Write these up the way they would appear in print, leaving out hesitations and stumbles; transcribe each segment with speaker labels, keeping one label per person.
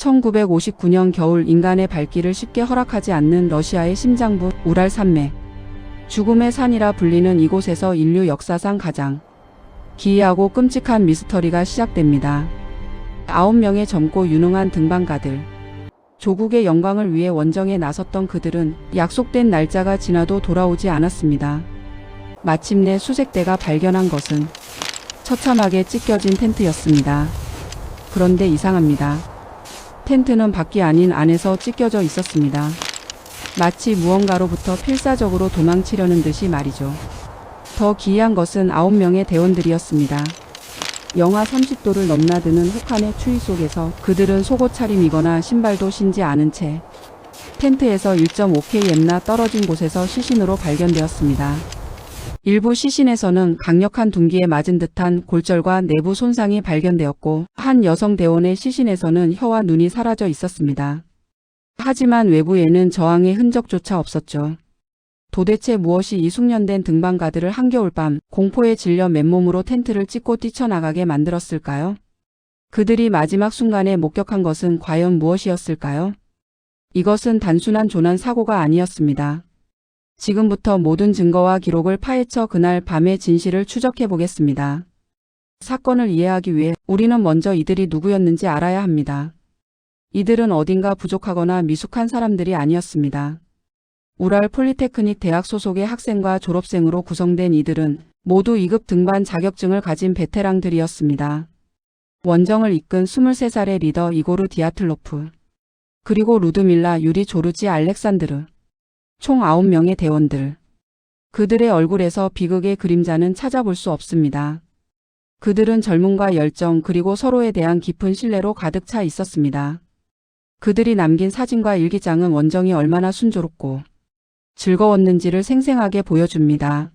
Speaker 1: 1959년 겨울 인간의 발길을 쉽게 허락하지 않는 러시아의 심장부 우랄 산맥. 죽음의 산이라 불리는 이곳에서 인류 역사상 가장 기이하고 끔찍한 미스터리가 시작됩니다. 9명의 젊고 유능한 등반가들. 조국의 영광을 위해 원정에 나섰던 그들은 약속된 날짜가 지나도 돌아오지 않았습니다. 마침내 수색대가 발견한 것은 처참하게 찢겨진 텐트였습니다. 그런데 이상합니다. 텐트는 밖이 아닌 안에서 찢겨져 있었습니다. 마치 무언가로부터 필사적으로 도망치려는 듯이 말이죠. 더 기이한 것은 9명의 대원들이었습니다. 영하 30도를 넘나드는 혹한의 추위 속에서 그들은 속옷 차림이거나 신발도 신지 않은 채 텐트에서 1.5km나 떨어진 곳에서 시신으로 발견되었습니다. 일부 시신에서는 강력한 둔기에 맞은 듯한 골절과 내부 손상이 발견되었고, 한 여성 대원의 시신에서는 혀와 눈이 사라져 있었습니다. 하지만 외부에는 저항의 흔적조차 없었죠. 도대체 무엇이 이 숙련된 등반가들을 한겨울밤 공포에 질려 맨몸으로 텐트를 찢고 뛰쳐나가게 만들었을까요? 그들이 마지막 순간에 목격한 것은 과연 무엇이었을까요? 이것은 단순한 조난 사고가 아니었습니다. 지금부터 모든 증거와 기록을 파헤쳐 그날 밤의 진실을 추적해 보겠습니다. 사건을 이해하기 위해 우리는 먼저 이들이 누구였는지 알아야 합니다. 이들은 어딘가 부족하거나 미숙한 사람들이 아니었습니다. 우랄 폴리테크닉 대학 소속의 학생과 졸업생으로 구성된 이들은 모두 2급 등반 자격증을 가진 베테랑들이었습니다. 원정을 이끈 23살의 리더 이고르 디아틀로프, 그리고 루드밀라 유리 조르지 알렉산드르, 총 9명의 대원들. 그들의 얼굴에서 비극의 그림자는 찾아볼 수 없습니다. 그들은 젊음과 열정 그리고 서로에 대한 깊은 신뢰로 가득 차 있었습니다. 그들이 남긴 사진과 일기장은 원정이 얼마나 순조롭고 즐거웠는지를 생생하게 보여줍니다.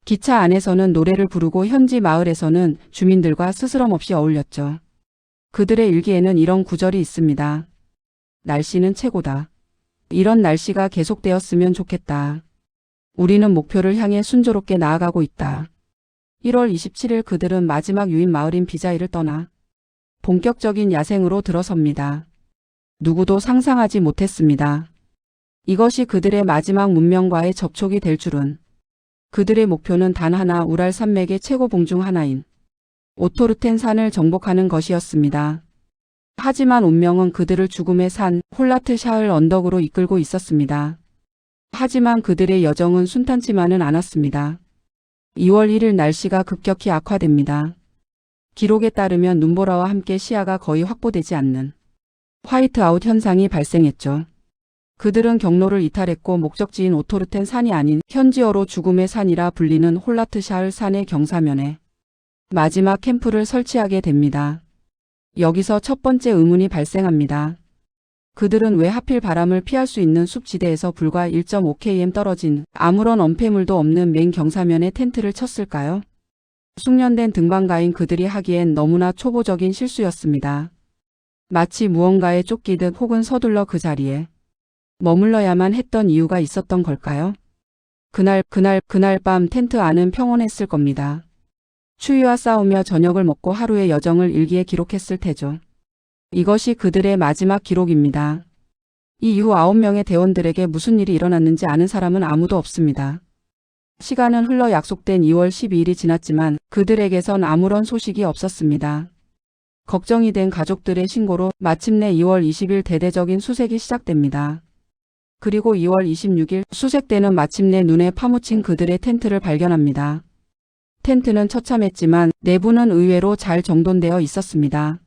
Speaker 1: 기차 안에서는 노래를 부르고 현지 마을에서는 주민들과 스스럼 없이 어울렸죠. 그들의 일기에는 이런 구절이 있습니다. 날씨는 최고다. 이런 날씨가 계속되었으면 좋겠다. 우리는 목표를 향해 순조롭게 나아가고 있다. 1월 27일 그들은 마지막 유인 마을인 비자이를 떠나 본격적인 야생으로 들어섭니다. 누구도 상상하지 못했습니다. 이것이 그들의 마지막 문명과의 접촉이 될 줄은. 그들의 목표는 단 하나, 우랄 산맥의 최고봉 중 하나인 오토르텐 산을 정복하는 것이었습니다. 하지만 운명은 그들을 죽음의 산 홀라트 샤을 언덕으로 이끌고 있었습니다. 하지만 그들의 여정은 순탄치만은 않았습니다. 2월 1일 날씨가 급격히 악화됩니다. 기록에 따르면 눈보라와 함께 시야가 거의 확보되지 않는 화이트아웃 현상이 발생했죠. 그들은 경로를 이탈했고 목적지인 오토르텐 산이 아닌 현지어로 죽음의 산이라 불리는 홀라트 샤을 산의 경사면에 마지막 캠프를 설치하게 됩니다. 여기서 첫 번째 의문이 발생합니다. 그들은 왜 하필 바람을 피할 수 있는 숲지대에서 불과 1.5km 떨어진 아무런 엄폐물도 없는 맨 경사면에 텐트를 쳤을까요? 숙련된 등반가인 그들이 하기엔 너무나 초보적인 실수였습니다. 마치 무언가에 쫓기듯 혹은 서둘러 그 자리에 머물러야만 했던 이유가 있었던 걸까요? 그날 밤 텐트 안은 평온했을 겁니다. 추위와 싸우며 저녁을 먹고 하루의 여정을 일기에 기록했을 테죠. 이것이 그들의 마지막 기록입니다. 이 이후 9명의 대원들에게 무슨 일이 일어났는지 아는 사람은 아무도 없습니다. 시간은 흘러 약속된 2월 12일이 지났지만 그들에게선 아무런 소식이 없었습니다. 걱정이 된 가족들의 신고로 마침내 2월 20일 대대적인 수색이 시작됩니다. 그리고 2월 26일 수색대는 마침내 눈에 파묻힌 그들의 텐트를 발견합니다. 텐트는 처참했지만 내부는 의외로 잘 정돈되어 있었습니다.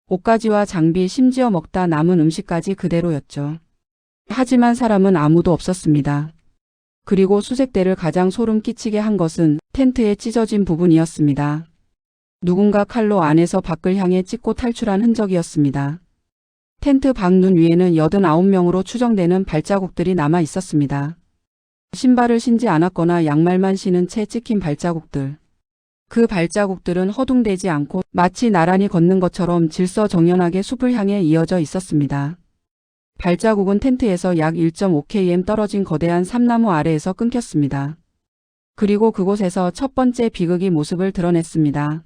Speaker 1: 옷가지와 장비, 심지어 먹다 남은 음식까지 그대로였죠. 하지만 사람은 아무도 없었습니다. 그리고 수색대를 가장 소름 끼치게 한 것은 텐트의 찢어진 부분이었습니다. 누군가 칼로 안에서 밖을 향해 찢고 탈출한 흔적이었습니다. 텐트 방눈 위에는 89명으로 추정되는 발자국들이 남아 있었습니다. 신발을 신지 않았거나 양말만 신은 채 찍힌 발자국들. 그 발자국들은 허둥대지 않고 마치 나란히 걷는 것처럼 질서정연하게 숲을 향해 이어져 있었습니다. 발자국은 텐트에서 약 1.5km 떨어진 거대한 삼나무 아래에서 끊겼습니다. 그리고 그곳에서 첫 번째 비극이 모습을 드러냈습니다.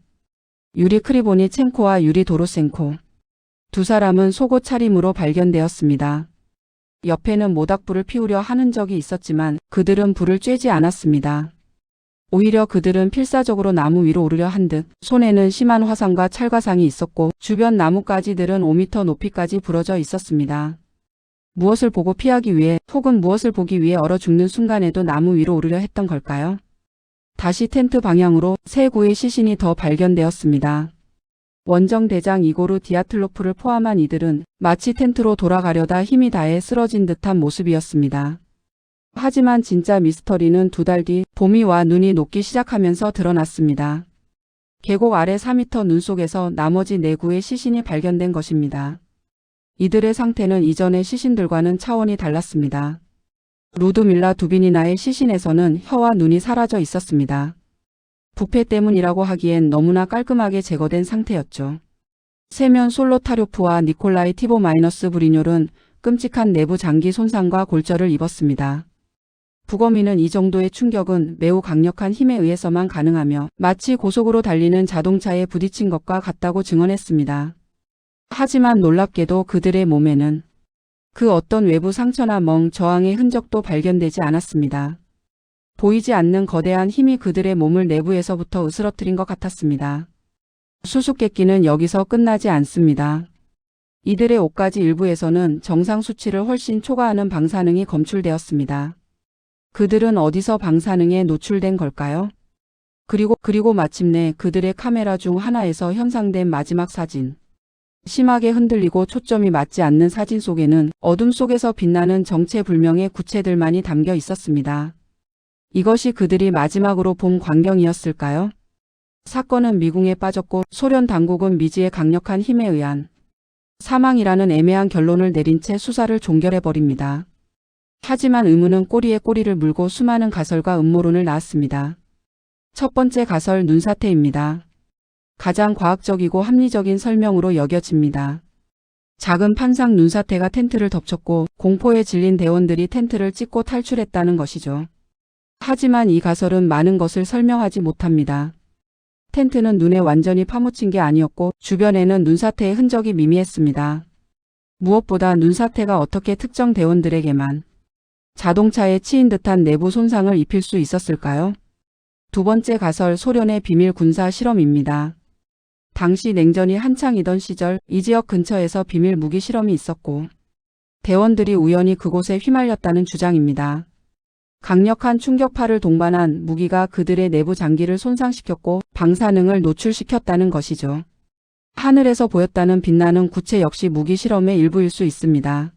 Speaker 1: 유리 크리보니첸코와 유리 도로센코. 두 사람은 속옷 차림으로 발견되었습니다. 옆에는 모닥불을 피우려 하는 적이 있었지만 그들은 불을 쬐지 않았습니다. 오히려 그들은 필사적으로 나무 위로 오르려 한 듯 손에는 심한 화상과 찰과상이 있었고 주변 나뭇가지들은 5m 높이까지 부러져 있었습니다. 무엇을 보고 피하기 위해 혹은 무엇을 보기 위해 얼어 죽는 순간에도 나무 위로 오르려 했던 걸까요? 다시 텐트 방향으로 세 구의 시신이 더 발견되었습니다. 원정대장 이고르 디아틀로프를 포함한 이들은 마치 텐트로 돌아가려다 힘이 다해 쓰러진 듯한 모습이었습니다. 하지만 진짜 미스터리는 2달 뒤 봄이 와 눈이 녹기 시작하면서 드러났습니다. 계곡 아래 4m 눈 속에서 나머지 4구의 시신이 발견된 것입니다. 이들의 상태는 이전의 시신들과는 차원이 달랐습니다. 루드밀라 두비니나의 시신에서는 혀와 눈이 사라져 있었습니다. 부패 때문이라고 하기엔 너무나 깔끔하게 제거된 상태였죠. 세면 솔로타료프와 니콜라이 티보마이너스 브리뇰은 끔찍한 내부 장기 손상과 골절을 입었습니다. 부검인은 이 정도의 충격은 매우 강력한 힘에 의해서만 가능하며 마치 고속으로 달리는 자동차에 부딪힌 것과 같다고 증언했습니다. 하지만 놀랍게도 그들의 몸에는 그 어떤 외부 상처나 저항의 흔적도 발견되지 않았습니다. 보이지 않는 거대한 힘이 그들의 몸을 내부에서부터 으스러뜨린 것 같았습니다. 수수께끼는 여기서 끝나지 않습니다. 이들의 옷가지 일부에서는 정상 수치를 훨씬 초과하는 방사능이 검출되었습니다. 그들은 어디서 방사능에 노출된 걸까요? 그리고 마침내 그들의 카메라 중 하나에서 현상된 마지막 사진. 심하게 흔들리고 초점이 맞지 않는 사진 속에는 어둠 속에서 빛나는 정체불명의 구체들만이 담겨 있었습니다. 이것이 그들이 마지막으로 본 광경이었을까요? 사건은 미궁에 빠졌고 소련 당국은 미지의 강력한 힘에 의한 사망이라는 애매한 결론을 내린 채 수사를 종결해버립니다. 하지만 의문은 꼬리에 꼬리를 물고 수많은 가설과 음모론을 낳았습니다. 첫 번째 가설, 눈사태입니다. 가장 과학적이고 합리적인 설명으로 여겨집니다. 작은 판상 눈사태가 텐트를 덮쳤고 공포에 질린 대원들이 텐트를 찢고 탈출했다는 것이죠. 하지만 이 가설은 많은 것을 설명하지 못합니다. 텐트는 눈에 완전히 파묻힌 게 아니었고 주변에는 눈사태의 흔적이 미미했습니다. 무엇보다 눈사태가 어떻게 특정 대원들에게만 자동차에 치인 듯한 내부 손상을 입힐 수 있었을까요? 두 번째 가설, 소련의 비밀 군사 실험입니다. 당시 냉전이 한창이던 시절 이 지역 근처에서 비밀 무기 실험이 있었고 대원들이 우연히 그곳에 휘말렸다는 주장입니다. 강력한 충격파를 동반한 무기가 그들의 내부 장기를 손상시켰고 방사능을 노출시켰다는 것이죠. 하늘에서 보였다는 빛나는 구체 역시 무기 실험의 일부일 수 있습니다.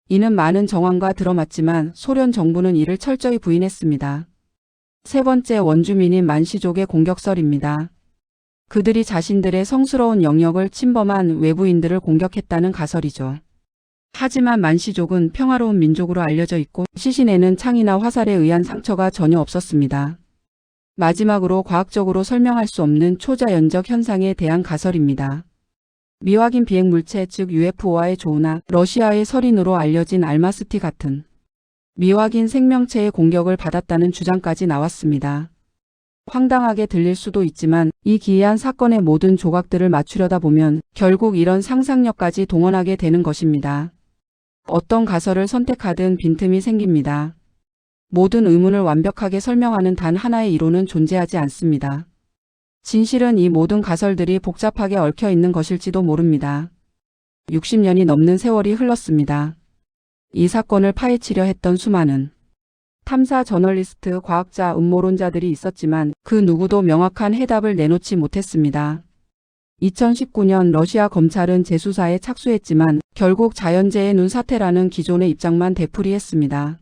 Speaker 1: 이는 많은 정황과 들어맞지만 소련 정부는 이를 철저히 부인했습니다. 세 번째, 원주민인 만시족의 공격설입니다. 그들이 자신들의 성스러운 영역을 침범한 외부인들을 공격했다는 가설이죠. 하지만 만시족은 평화로운 민족으로 알려져 있고 시신에는 창이나 화살에 의한 상처가 전혀 없었습니다. 마지막으로 과학적으로 설명할 수 없는 초자연적 현상에 대한 가설입니다. 미확인 비행물체 즉 UFO와의 조우나 러시아의 설인으로 알려진 알마스티 같은 미확인 생명체의 공격을 받았다는 주장까지 나왔습니다. 황당하게 들릴 수도 있지만 이 기이한 사건의 모든 조각들을 맞추려다 보면 결국 이런 상상력까지 동원하게 되는 것입니다. 어떤 가설을 선택하든 빈틈이 생깁니다. 모든 의문을 완벽하게 설명하는 단 하나의 이론은 존재하지 않습니다. 진실은 이 모든 가설들이 복잡하게 얽혀 있는 것일지도 모릅니다. 60년이 넘는 세월이 흘렀습니다. 이 사건을 파헤치려 했던 수많은 탐사 저널리스트, 과학자, 음모론자들이 있었지만 그 누구도 명확한 해답을 내놓지 못했습니다. 2019년 러시아 검찰은 재수사에 착수했지만 결국 자연재해 눈사태라는 기존의 입장만 되풀이했습니다.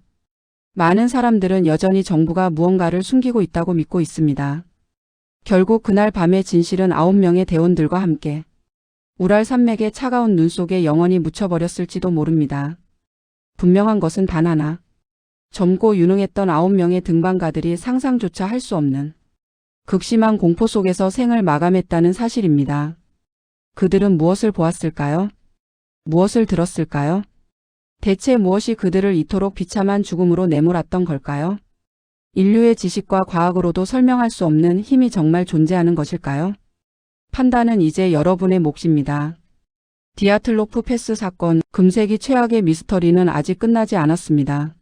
Speaker 1: 많은 사람들은 여전히 정부가 무언가를 숨기고 있다고 믿고 있습니다. 결국 그날 밤의 진실은 9명의 대원들과 함께 우랄 산맥의 차가운 눈 속에 영원히 묻혀버렸을지도 모릅니다. 분명한 것은 단 하나. 젊고 유능했던 9명의 등반가들이 상상조차 할 수 없는 극심한 공포 속에서 생을 마감했다는 사실입니다. 그들은 무엇을 보았을까요? 무엇을 들었을까요? 대체 무엇이 그들을 이토록 비참한 죽음으로 내몰았던 걸까요? 인류의 지식과 과학으로도 설명할 수 없는 힘이 정말 존재하는 것일까요? 판단은 이제 여러분의 몫입니다. 디아틀로프 패스 사건, 금세기 최악의 미스터리는 아직 끝나지 않았습니다.